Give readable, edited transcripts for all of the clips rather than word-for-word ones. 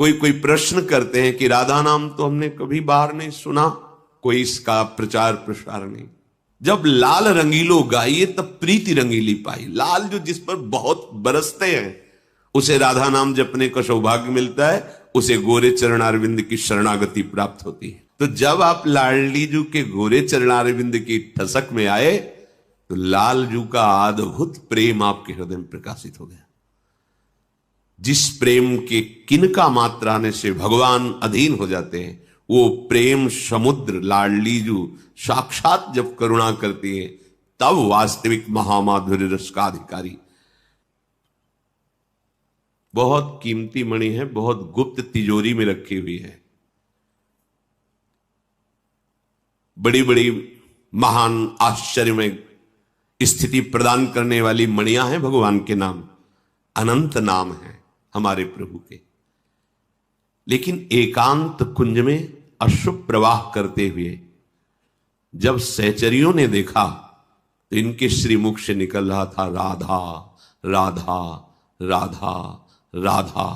कोई कोई प्रश्न करते हैं कि राधा नाम तो हमने कभी बाहर नहीं सुना, कोई इसका प्रचार प्रसार नहीं। जब लाल रंगीलो गाइए तब प्रीति रंगीली पाई। लाल जो जिस पर बहुत बरसते हैं उसे राधा नाम जपने का सौभाग्य मिलता है, उसे गोरे चरणारविंद की शरणागति प्राप्त होती है। तो जब आप लाडली जू के गोरे चरणारविंद की ठसक में आए तो लाल जू का अद्भुत प्रेम आपके हृदय में प्रकाशित हो गया। जिस प्रेम के किनका मात्रा आने से भगवान अधीन हो जाते हैं, वो प्रेम समुद्र लाडली जू साक्षात जब करुणा करती है तब वास्तविक महामाधुर्य रस का अधिकारी। बहुत कीमती मणि है, बहुत गुप्त तिजोरी में रखी हुई है। बड़ी बड़ी महान आश्चर्य में स्थिति प्रदान करने वाली मणियां हैं भगवान के नाम, अनंत नाम है हमारे प्रभु के। लेकिन एकांत कुंज में अशुभ प्रवाह करते हुए जब सहचरियों ने देखा तो इनके श्रीमुख से निकल रहा था राधा राधा राधा राधा।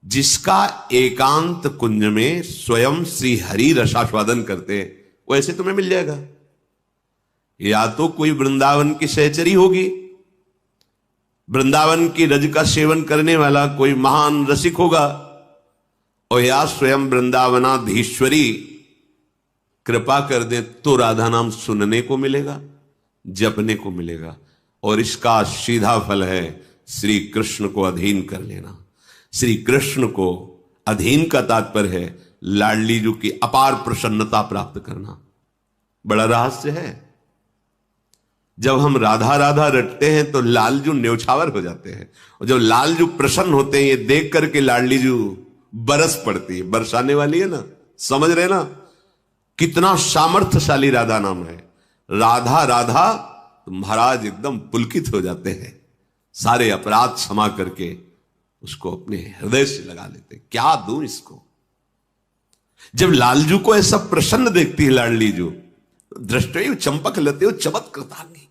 जिसका एकांत कुंज में स्वयं श्री हरि रसास्वादन करते हैं वो ऐसे तुम्हें मिल जाएगा। या तो कोई वृंदावन की सहचरी होगी, वृंदावन की रज का सेवन करने वाला कोई महान रसिक होगा, और या स्वयं वृंदावनाधीश्वरी कृपा कर दे तो राधा नाम सुनने को मिलेगा, जपने को मिलेगा। और इसका सीधा फल है श्री कृष्ण को अधीन कर लेना। श्री कृष्ण को अधीन का तात्पर्य है लाडली जू की अपार प्रसन्नता प्राप्त करना। बड़ा रहस्य है। जब हम राधा राधा रटते हैं तो लालजू न्यौछावर हो जाते हैं, और जब लालजू प्रसन्न होते हैं ये देख करके लाडली जू बरस पड़ती है। बरसाने वाली है ना, समझ रहे ना कितना सामर्थ्यशाली राधा नाम है। राधा राधा तो महाराज एकदम पुलकित हो जाते हैं, सारे अपराध क्षमा करके उसको अपने हृदय से लगा लेते। क्या दूं इसको। जब लालजू को ऐसा प्रसन्न देखती है लाडली जू, दृष्टि चंपक लेते हो चमक कृतांगी।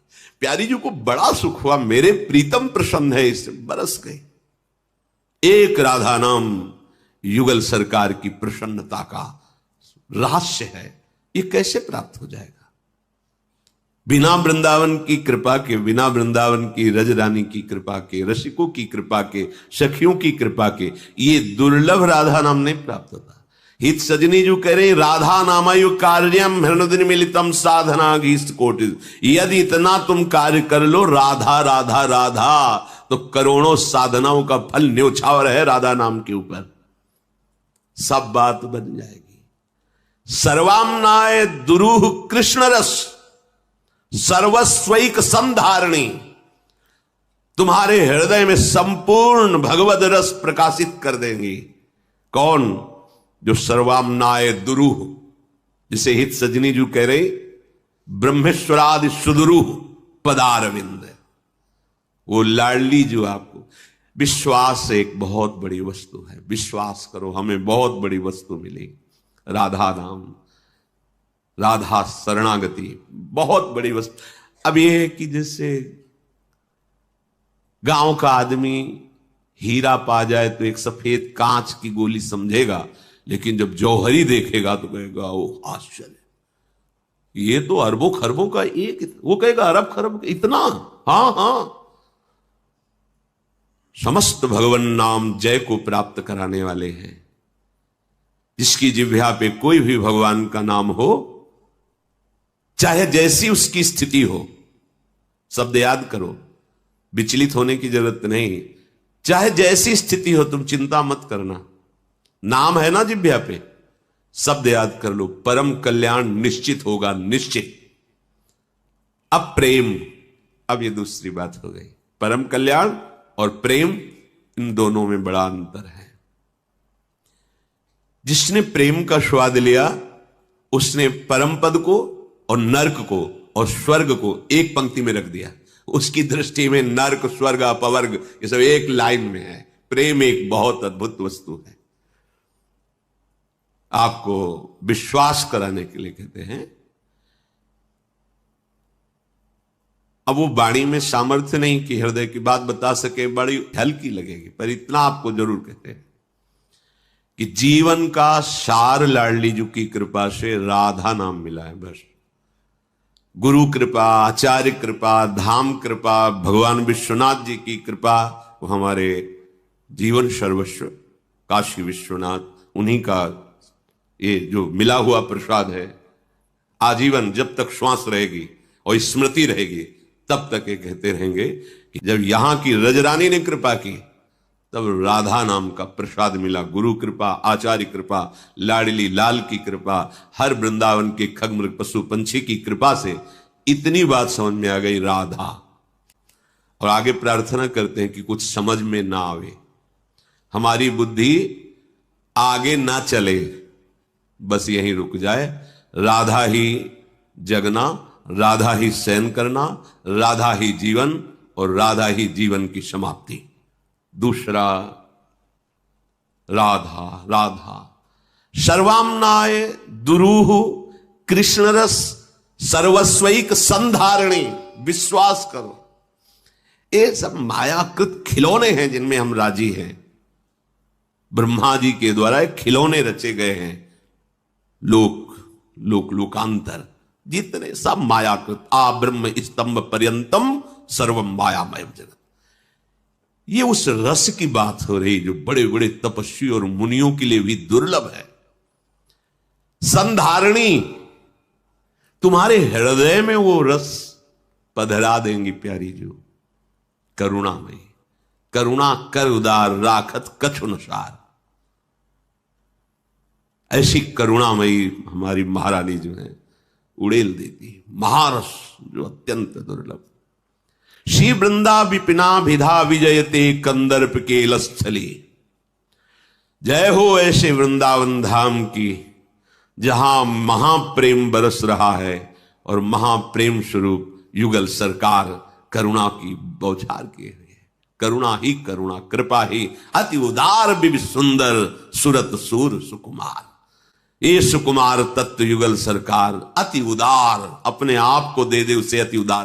प्यारी जू को बड़ा सुख हुआ, मेरे प्रीतम प्रसन्न है, इससे बरस गए। एक राधा नाम युगल सरकार की प्रसन्नता का रहस्य है। ये कैसे प्राप्त हो जाएगा? बिना वृंदावन की कृपा के, बिना वृंदावन की रजरानी की कृपा के, रसिकों की कृपा के, सखियों की कृपा के ये दुर्लभ राधा नाम नहीं प्राप्त होता। हित सजनी जो कह रहे राधा नामायु कार्यम हृदय मिलितम साधना गीस्त कोटि। यदि इतना तुम कार्य कर लो राधा राधा राधा तो करोड़ों साधनाओं का फल न्यौछावर है राधा नाम के ऊपर। सब बात बन जाएगी। सर्वामनाय दुरूह कृष्ण रस सर्वस्वैक संधारणी। तुम्हारे हृदय में संपूर्ण भगवद रस प्रकाशित कर देंगी। कौन? जो सर्वामनाय दुरूह, जिसे हित सजनी जो कह रहे ब्रह्मेश्वरादि सुदुरूह पदारविंद। वो लाडली जो आपको विश्वास एक बहुत बड़ी वस्तु है। विश्वास करो हमें बहुत बड़ी वस्तु मिली। राधा नाम, राधा शरणागति बहुत बड़ी वस्तु। अब यह है कि जैसे गांव का आदमी हीरा पा जाए तो एक सफेद कांच की गोली समझेगा, लेकिन जब जौहरी देखेगा तो कहेगा ओ आश्चर्य, ये तो अरबों खरबों का एक, वो कहेगा अरब खरब इतना। हां हां, समस्त भगवान नाम जय को प्राप्त कराने वाले हैं। जिसकी जिह्वा पे कोई भी भगवान का नाम हो, चाहे जैसी उसकी स्थिति हो, शब्द याद करो, विचलित होने की जरूरत नहीं। चाहे जैसी स्थिति हो तुम चिंता मत करना। नाम है ना जिह्वा पे, शब्द याद कर लो, परम कल्याण निश्चित होगा, निश्चित। अब प्रेम, अब ये दूसरी बात हो गई। परम कल्याण और प्रेम, इन दोनों में बड़ा अंतर है। जिसने प्रेम का स्वाद लिया उसने परम पद को और नर्क को और स्वर्ग को एक पंक्ति में रख दिया। उसकी दृष्टि में नर्क, स्वर्ग, अपवर्ग ये सब एक लाइन में है। प्रेम एक बहुत अद्भुत वस्तु है। आपको विश्वास कराने के लिए कहते हैं अब वो वाणी में सामर्थ्य नहीं कि हृदय की बात बता सके, बड़ी हल्की लगेगी, पर इतना आपको जरूर कहते हैं कि जीवन का सार लाडली जी की कृपा से राधा नाम मिला है। बस गुरु कृपा, आचार्य कृपा, धाम कृपा, भगवान विश्वनाथ जी की कृपा, वो हमारे जीवन सर्वस्व काशी विश्वनाथ, उन्हीं का ये जो मिला हुआ प्रसाद है। आजीवन जब तक श्वास रहेगी और स्मृति रहेगी तब तक ये कहते रहेंगे कि जब यहां की रजरानी ने कृपा की तब राधा नाम का प्रसाद मिला। गुरु कृपा, आचार्य कृपा, लाडली लाल की कृपा, हर वृंदावन के खगमृग पशु पंछी की कृपा से इतनी बात समझ में आ गई राधा। और आगे प्रार्थना करते हैं कि कुछ समझ में ना आवे, हमारी बुद्धि आगे ना चले, बस यहीं रुक जाए। राधा ही जगना, राधा ही शयन करना, राधा ही जीवन और राधा ही जीवन की समाप्ति। दूसरा राधा राधा सर्वाम्नाय दुरूह कृष्ण रस सर्वस्वैक संधारणी। विश्वास करो, ये सब मायाकृत खिलौने हैं जिनमें हम राजी हैं। ब्रह्मा जी के द्वारा खिलौने रचे गए हैं। लोकांतर जितने सब मायाकृत, आ ब्रह्म स्तंभ पर्यंतम सर्वम मायामय जगत। ये उस रस की बात हो रही जो बड़े बड़े तपस्वी और मुनियों के लिए भी दुर्लभ है। संधारणी, तुम्हारे हृदय में वो रस पधरा देंगी प्यारी जो करुणामयी। करुणा कर उदार राखत कछु न सार। ऐसी करुणामयी हमारी महारानी जो है उड़ेल देती है। महारस जो अत्यंत दुर्लभ। श्री वृंदा विपिना विधा विजयते कंदर्प केलस्थली। जय हो ऐसे वृंदावन धाम की जहां महाप्रेम बरस रहा है और महाप्रेम स्वरूप युगल सरकार करुणा की बौछार किए हुए है। करुणा ही करुणा, कृपा ही अति उदार बिब सुंदर सुरत सूर सुकुमार। ये सुकुमार तत्व युगल सरकार अति उदार, अपने आप को दे दे उसे अति उदार।